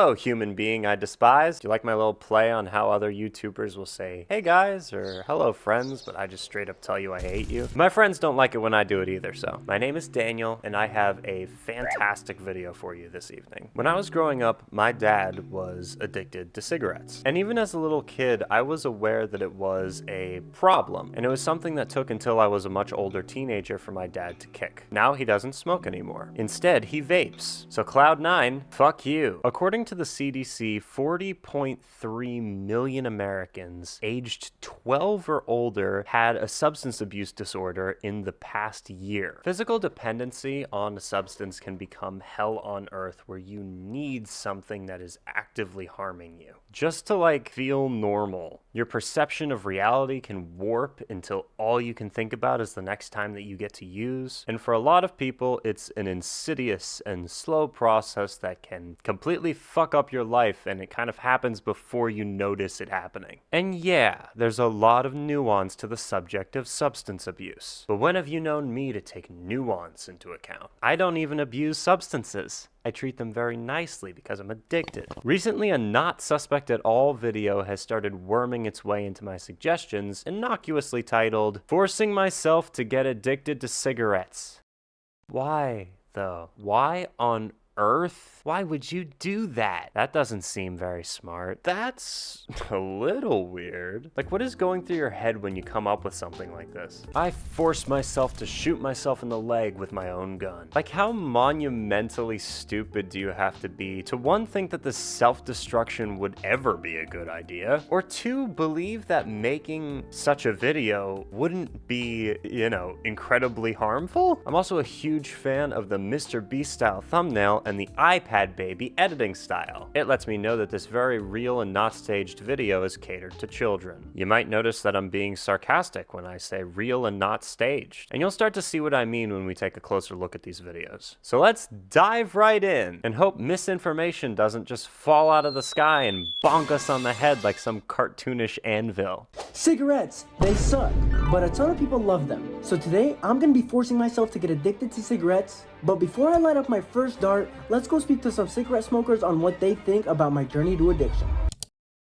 Hello, human being I despise. Do you like my little play on how other YouTubers will say, hey guys, or hello friends, but I just straight up tell you I hate you? My friends don't like it when I do it either, so. My name is Daniel, and I have a fantastic video for you this evening. When I was growing up, my dad was addicted to cigarettes. And even as a little kid, I was aware that it was a problem, and it was something that took until I was a much older teenager for my dad to kick. Now he doesn't smoke anymore. Instead, he vapes. So Cloud9, fuck you. According to the CDC, 40.3 million Americans aged 12 or older had a substance abuse disorder in the past year. Physical dependency on a substance can become hell on earth where you need something that is actively harming you. Just to feel normal. Your perception of reality can warp until all you can think about is the next time that you get to use. And for a lot of people, it's an insidious and slow process that can completely fuck up your life, and it kind of happens before you notice it happening. And yeah, there's a lot of nuance to the subject of substance abuse. But when have you known me to take nuance into account? I don't even abuse substances. I treat them very nicely because I'm addicted. Recently, a not suspect at all video has started worming its way into my suggestions, innocuously titled, "Forcing myself to get addicted to cigarettes." Why, though? Why on earth? Why would you do that? That doesn't seem very smart. That's a little weird. What is going through your head when you come up with something like this? I forced myself to shoot myself in the leg with my own gun. How monumentally stupid do you have to be to one, think that this self-destruction would ever be a good idea, or two, believe that making such a video wouldn't be, incredibly harmful? I'm also a huge fan of the Mr. Beast style thumbnail and the iPad baby editing style. It lets me know that this very real and not staged video is catered to children. You might notice that I'm being sarcastic when I say real and not staged, and you'll start to see what I mean when we take a closer look at these videos. So let's dive right in and hope misinformation doesn't just fall out of the sky and bonk us on the head like some cartoonish anvil. Cigarettes, they suck, but a ton of people love them. So today, I'm gonna be forcing myself to get addicted to cigarettes. But before I light up my first dart, let's go speak to some cigarette smokers on what they think about my journey to addiction.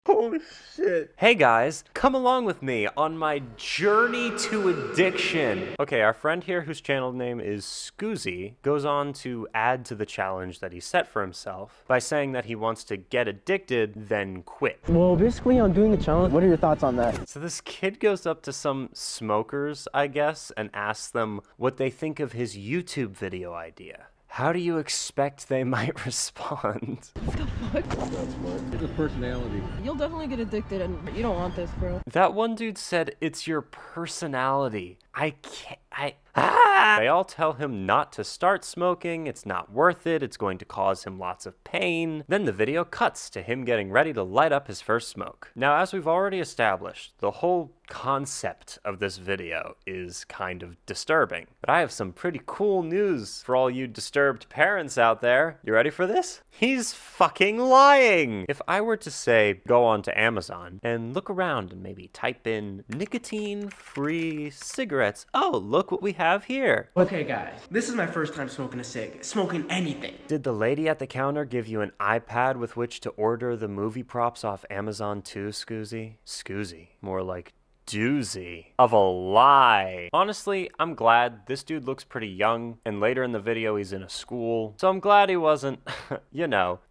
Holy shit. Hey guys, come along with me on my journey to addiction. Okay, our friend here, whose channel name is Scoozy, goes on to add to the challenge that he set for himself by saying that he wants to get addicted, then quit. Well, basically, on doing the challenge, what are your thoughts on that? So this kid goes up to some smokers, I guess, and asks them what they think of his YouTube video idea. How do you expect they might respond? What the fuck? That's smart. It's a personality. You'll definitely get addicted, and you don't want this, bro. That one dude said, it's your personality. They all tell him not to start smoking, it's not worth it, it's going to cause him lots of pain. Then the video cuts to him getting ready to light up his first smoke. Now, as we've already established, the whole concept of this video is kind of disturbing. But I have some pretty cool news for all you disturbed parents out there. You ready for this? He's fucking lying! If I were to say, go on to Amazon and look around and maybe type in nicotine-free cigarettes, oh, look what we have here. Okay guys, this is my first time smoking a cig. Smoking anything. Did the lady at the counter give you an iPad with which to order the movie props off Amazon too, Scoozy? Scoozy. More like doozy of a lie. Honestly, I'm glad. This dude looks pretty young, and later in the video he's in a school, so I'm glad he wasn't,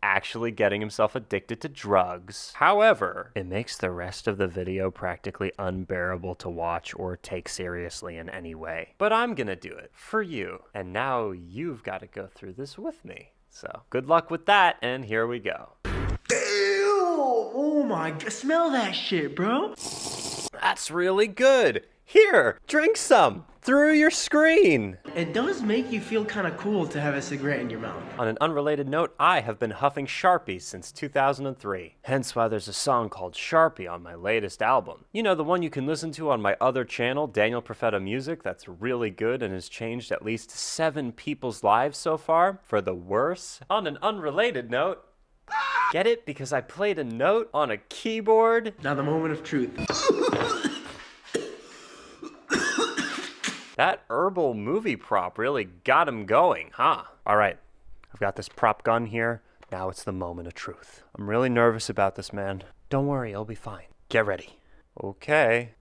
actually getting himself addicted to drugs. However, it makes the rest of the video practically unbearable to watch or take seriously in any way. But I'm gonna do it for you, and now you've got to go through this with me. So good luck with that, and here we go. Oh my god, smell that shit, bro. That's really good. Here, drink some through your screen. It does make you feel kind of cool to have a cigarette in your mouth. On an unrelated note, I have been huffing Sharpie since 2003. Hence why there's a song called Sharpie on my latest album. You know, the one you can listen to on my other channel, Daniel Profeta Music, that's really good and has changed at least 7 people's lives so far, for the worse. On an unrelated note, get it? Because I played a note on a keyboard. Now the moment of truth. That herbal movie prop really got him going, huh? All right, I've got this prop gun here. Now it's the moment of truth. I'm really nervous about this, man. Don't worry, I'll be fine. Get ready. Okay.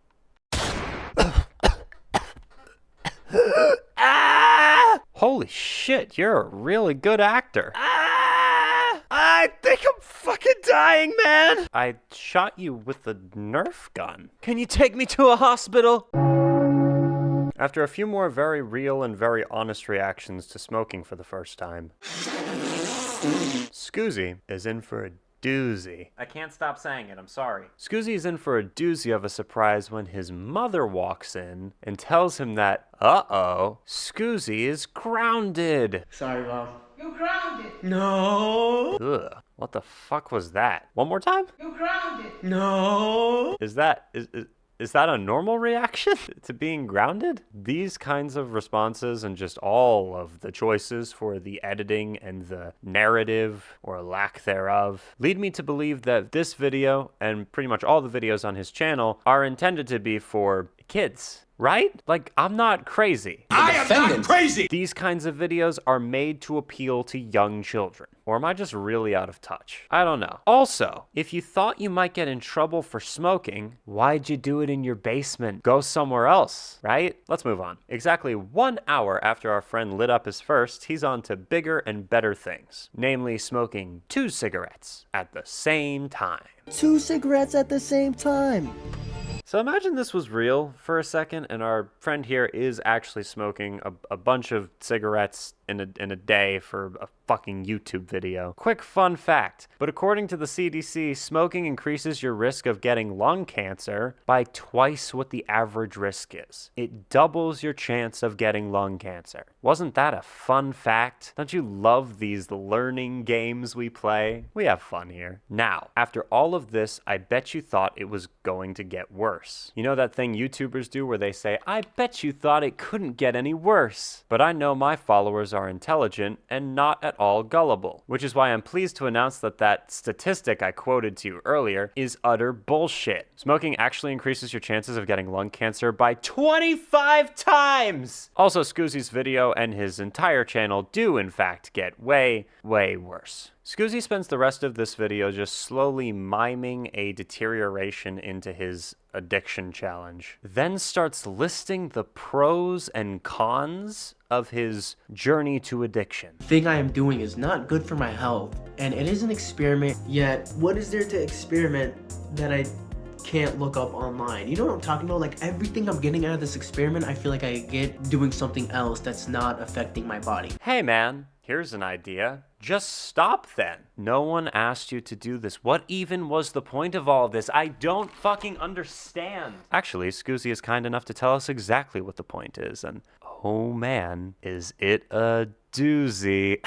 Ah! Holy shit, you're a really good actor. Ah! I think I'm fucking dying, man. I shot you with a Nerf gun. Can you take me to a hospital? After a few more very real and very honest reactions to smoking for the first time, Scoozy is in for a doozy. I can't stop saying it, I'm sorry. Scoozy is in for a doozy of a surprise when his mother walks in and tells him that, uh-oh, Scoozy is grounded. Sorry, Mom. You grounded. No. Ugh, what the fuck was that? One more time? You grounded. No. Is that a normal reaction to being grounded? These kinds of responses and just all of the choices for the editing and the narrative or lack thereof lead me to believe that this video and pretty much all the videos on his channel are intended to be for kids. Right? Like, I'm not crazy. I am not crazy! These kinds of videos are made to appeal to young children. Or am I just really out of touch? I don't know. Also, if you thought you might get in trouble for smoking, why'd you do it in your basement? Go somewhere else, right? Let's move on. Exactly 1 hour after our friend lit up his first, he's on to bigger and better things. Namely, smoking 2 cigarettes at the same time. 2 cigarettes at the same time. So imagine this was real for a second and our friend here is actually smoking a bunch of cigarettes in a day for a fucking YouTube video. Quick fun fact, but according to the CDC, smoking increases your risk of getting lung cancer by twice what the average risk is. It doubles your chance of getting lung cancer. Wasn't that a fun fact? Don't you love these learning games we play? We have fun here. Now, after all of this, I bet you thought it was going to get worse. You know that thing YouTubers do where they say, I bet you thought it couldn't get any worse. But I know my followers are intelligent and not at all gullible, which is why I'm pleased to announce that that statistic I quoted to you earlier is utter bullshit. Smoking actually increases your chances of getting lung cancer by 25 times! Also, Scoozy's video and his entire channel do in fact get way, way worse. Scoozy spends the rest of this video just slowly miming a deterioration into his addiction challenge, then starts listing the pros and cons of his journey to addiction. The thing I am doing is not good for my health, and it is an experiment, yet what is there to experiment that I can't look up online? You know what I'm talking about? Like, everything I'm getting out of this experiment, I feel like I get doing something else that's not affecting my body. Hey man, here's an idea. Just stop then. No one asked you to do this. What even was the point of all this? I don't fucking understand. Actually, Scoozy is kind enough to tell us exactly what the point is, and oh man, is it a doozy.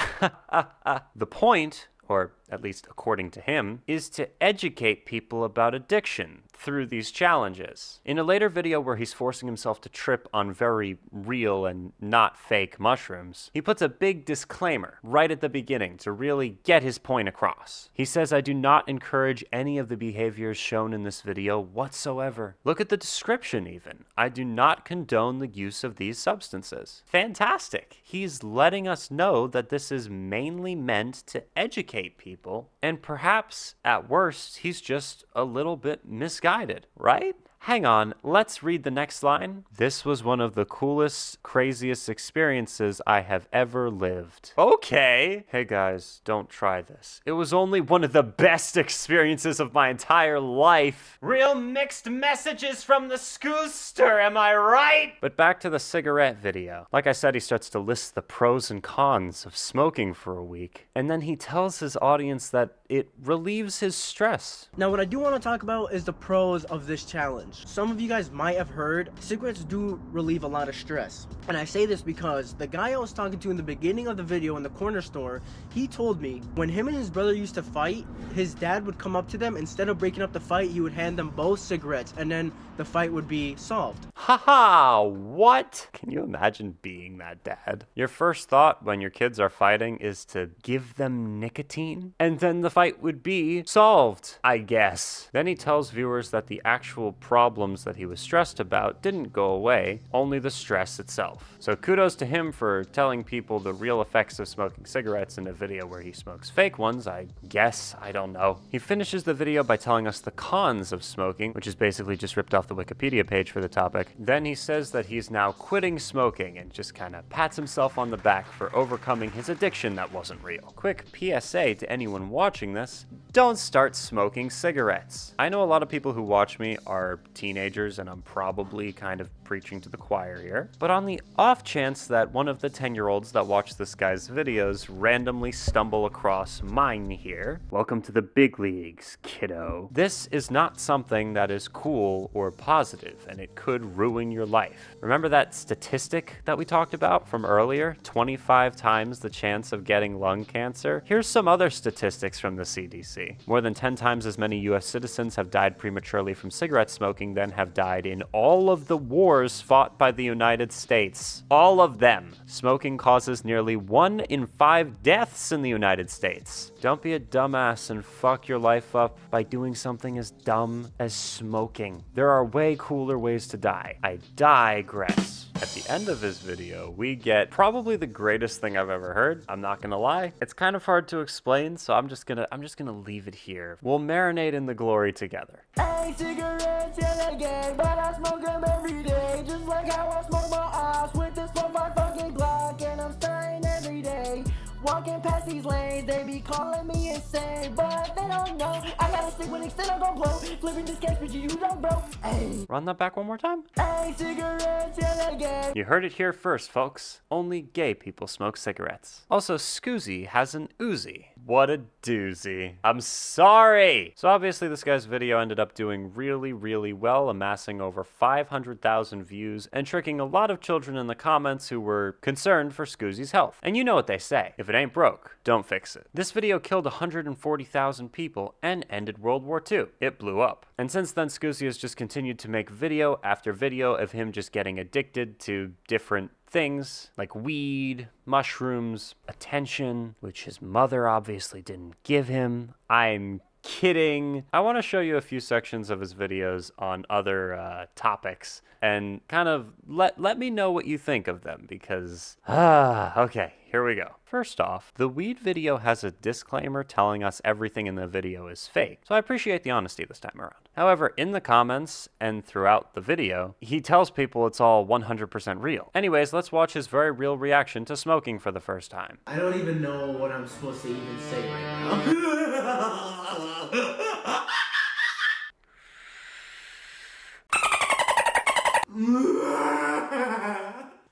The point, or at least according to him, is to educate people about addiction through these challenges. In a later video where he's forcing himself to trip on very real and not fake mushrooms, he puts a big disclaimer right at the beginning to really get his point across. He says, I do not encourage any of the behaviors shown in this video whatsoever. Look at the description even. I do not condone the use of these substances. Fantastic. He's letting us know that this is mainly meant to educate people, and perhaps, at worst, he's just a little bit misguided, right? Hang on, let's read the next line. This was one of the coolest, craziest experiences I have ever lived. Okay. Hey guys, don't try this. It was only one of the best experiences of my entire life. Real mixed messages from the Scooster, am I right? But back to the cigarette video. Like I said, he starts to list the pros and cons of smoking for a week. And then he tells his audience that it relieves his stress. Now, what I do want to talk about is the pros of this challenge. Some of you guys might have heard cigarettes do relieve a lot of stress. And I say this because the guy I was talking to in the beginning of the video in the corner store, he told me when him and his brother used to fight, his dad would come up to them. Instead of breaking up the fight, he would hand them both cigarettes and then the fight would be solved. Haha, what? Can you imagine being that dad? Your first thought when your kids are fighting is to give them nicotine, and then the fight would be solved, I guess. Then he tells viewers that the actual problems that he was stressed about didn't go away, only the stress itself. So kudos to him for telling people the real effects of smoking cigarettes in a video where he smokes fake ones, I guess. I don't know. He finishes the video by telling us the cons of smoking, which is basically just ripped off the Wikipedia page for the topic. Then he says that he's now quitting smoking and just kind of pats himself on the back for overcoming his addiction that wasn't real. Quick PSA to anyone watching this, don't start smoking cigarettes. I know a lot of people who watch me are teenagers, and I'm probably kind of preaching to the choir here, but on the off chance that one of the 10-year-olds that watch this guy's videos randomly stumble across mine here, welcome to the big leagues, kiddo. This is not something that is cool or positive, and it could ruin your life. Remember that statistic that we talked about from earlier? 25 times the chance of getting lung cancer? Here's some other statistics from the CDC. More than 10 times as many US citizens have died prematurely from cigarette smoking than have died in all of the wars fought by the United States. All of them. Smoking causes nearly 1 in 5 deaths in the United States. Don't be a dumbass and fuck your life up by doing something as dumb as smoking. There are way cooler ways to die. I digress. At the end of his video, we get probably the greatest thing I've ever heard. I'm not gonna lie. It's kind of hard to explain, so I'm just gonna leave it here. We'll marinate in the glory together. Hey, cigarettes, yeah, they gay, but I smoke them every day. Just like how I smoke my ass with this 4-5 fucking Glock, and I'm stirring every day. Walking past these lanes, they be calling me insane, but they don't know. I gotta stick with extend, I'm gon' blow. Flipping this cash, but you don't, bro. Hey. Run that back one more time. Hey, cigarettes, yeah, they gay. You heard it here first, folks. Only gay people smoke cigarettes. Also, Scoozy has an Uzi. What a doozy. I'm sorry! So obviously this guy's video ended up doing really, really well, amassing over 500,000 views and tricking a lot of children in the comments who were concerned for Scoozy's health. And you know what they say. If it ain't broke, don't fix it. This video killed 140,000 people and ended World War II. It blew up. And since then, Scoozy has just continued to make video after video of him just getting addicted to different things like weed, mushrooms, attention, which his mother obviously didn't give him. I'm kidding. I want to show you a few sections of his videos on other topics and kind of let me know what you think of them because, okay, here we go. First off, the weed video has a disclaimer telling us everything in the video is fake, so I appreciate the honesty this time around. However, in the comments and throughout the video, he tells people it's all 100% real. Anyways, let's watch his very real reaction to smoking for the first time. I don't even know what I'm supposed to even say right now.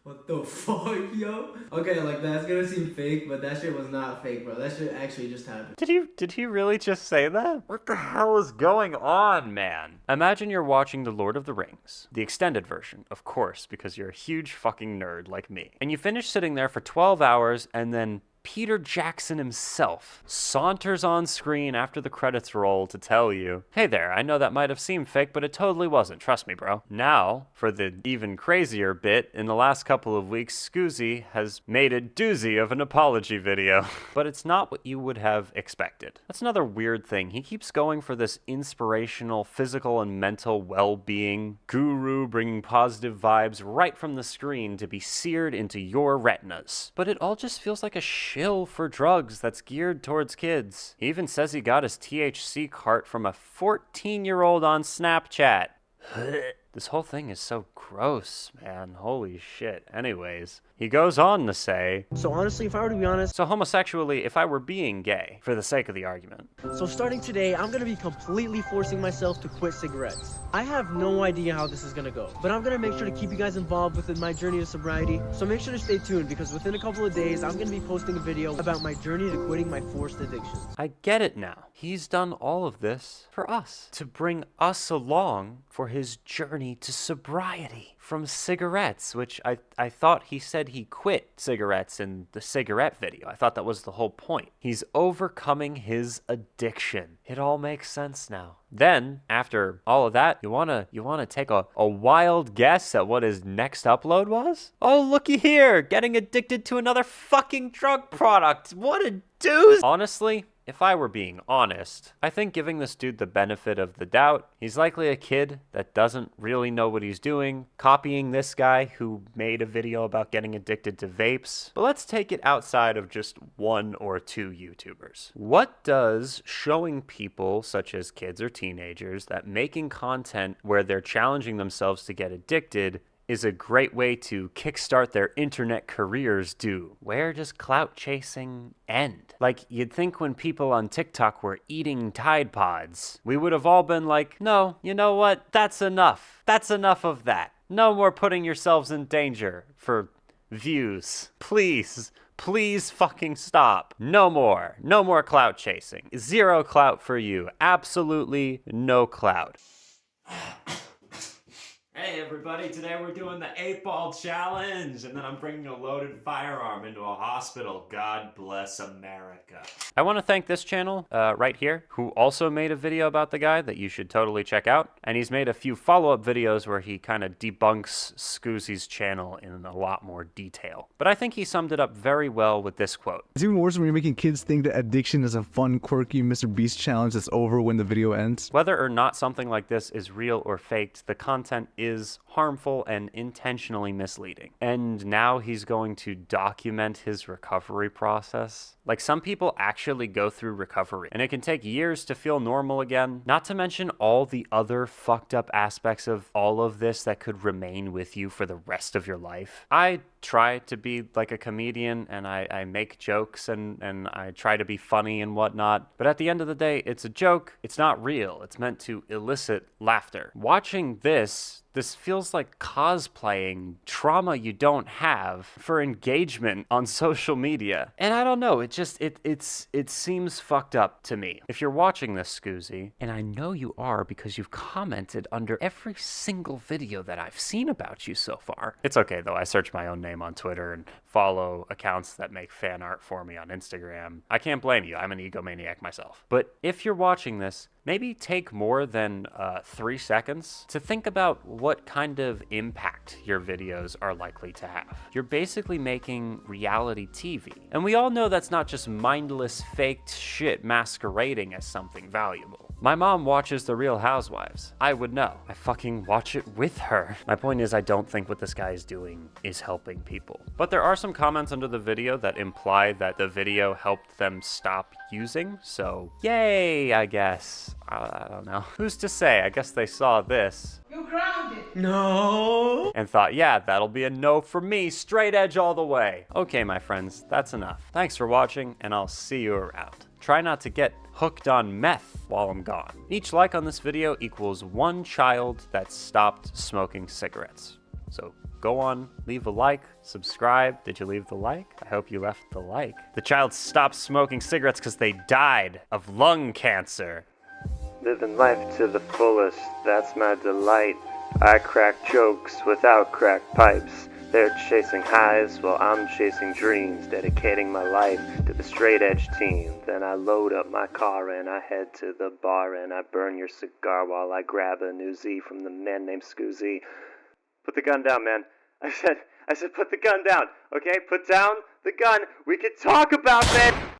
What the fuck, yo? Okay, like that's gonna seem fake, but that shit was not fake, bro. That shit actually just happened. Did he really just say that? What the hell is going on, man? Imagine you're watching The Lord of the Rings, the extended version, of course, because you're a huge fucking nerd like me. And you finish sitting there for 12 hours and then Peter Jackson himself saunters on screen after the credits roll to tell you, hey there, I know that might have seemed fake, but it totally wasn't, trust me, bro. Now, for the even crazier bit, in the last couple of weeks, Scoozy has made a doozy of an apology video. But it's not what you would have expected. That's another weird thing. He keeps going for this inspirational physical and mental well-being guru bringing positive vibes right from the screen to be seared into your retinas. But it all just feels like a shill for drugs that's geared towards kids. He even says he got his THC cart from a 14-year-old on Snapchat. This whole thing is so gross, man. Holy shit. Anyways, he goes on to say, So honestly, if I were to be honest, so homosexually, if I were being gay, for the sake of the argument. so starting today, I'm gonna be completely forcing myself to quit cigarettes. I have no idea how this is gonna go, but I'm gonna make sure to keep you guys involved within my journey to sobriety. So make sure to stay tuned because within a couple of days, I'm gonna be posting a video about my journey to quitting my forced addictions. I get it now. He's done all of this for us, to bring us along for his journey to sobriety from cigarettes, which I thought he said he quit cigarettes in the cigarette video. I thought that was the whole point. He's overcoming his addiction. It all makes sense now. Then, after all of that, you wanna take a wild guess at what his next upload was? Oh, looky here, getting addicted to another fucking drug product. What a doozy. Honestly, if I were being honest, I think giving this dude the benefit of the doubt, he's likely a kid that doesn't really know what he's doing, copying this guy who made a video about getting addicted to vapes. But let's take it outside of just one or two YouTubers. What does showing people, such as kids or teenagers, that making content where they're challenging themselves to get addicted is a great way to kickstart their internet careers do? Where does clout chasing end? Like, you'd think when people on TikTok were eating Tide Pods, we would have all been like, no, you know what? That's enough. That's enough of that. No more putting yourselves in danger for views. Please. Please fucking stop. No more. No more clout chasing. Zero clout for you. Absolutely no clout. Hey everybody, today we're doing the 8-ball challenge, and then I'm bringing a loaded firearm into a hospital. God bless America. I want to thank this channel right here, who also made a video about the guy that you should totally check out, and he's made a few follow-up videos where he kind of debunks Scoozy's channel in a lot more detail. But I think he summed it up very well with this quote. It's even worse when you're making kids think that addiction is a fun, quirky Mr. Beast challenge that's over when the video ends. Whether or not something like this is real or faked, the content is harmful and intentionally misleading. And now he's going to document his recovery process. Like, some people actually go through recovery, and it can take years to feel normal again. Not to mention all the other fucked up aspects of all of this that could remain with you for the rest of your life. I try to be like a comedian, and I make jokes, and I try to be funny and whatnot. But at the end of the day, it's a joke. It's not real. It's meant to elicit laughter. Watching this feels like cosplaying trauma you don't have for engagement on social media. And I don't know, it seems fucked up to me. If you're watching this, Scoozy, and I know you are because you've commented under every single video that I've seen about you so far. It's okay though, I search my own name on Twitter and follow accounts that make fan art for me on Instagram. I can't blame you, I'm an egomaniac myself. But if you're watching this, maybe take more than 3 seconds to think about what kind of impact your videos are likely to have. You're basically making reality TV. And we all know that's not just mindless, faked shit masquerading as something valuable. My mom watches The Real Housewives. I would know. I fucking watch it with her. My point is, I don't think what this guy is doing is helping people. But there are some comments under the video that imply that the video helped them stop using, so yay, I guess. I don't know. Who's to say? I guess they saw this. You're grounded. No. And thought, yeah, that'll be a no for me, straight edge all the way. Okay, my friends, that's enough. Thanks for watching, and I'll see you around. Try not to get hooked on meth while I'm gone. Each like on this video equals 1 child that stopped smoking cigarettes. So go on, leave a like, subscribe. Did you leave the like? I hope you left the like. The child stopped smoking cigarettes because they died of lung cancer. Living life to the fullest, that's my delight. I crack jokes without crack pipes. They're chasing highs while I'm chasing dreams, dedicating my life to the straight edge team. Then I load up my car and I head to the bar and I burn your cigar while I grab a new Z from the man named Scoozy. Put the gun down, man. I said put the gun down, okay? Put down the gun. We can talk about it.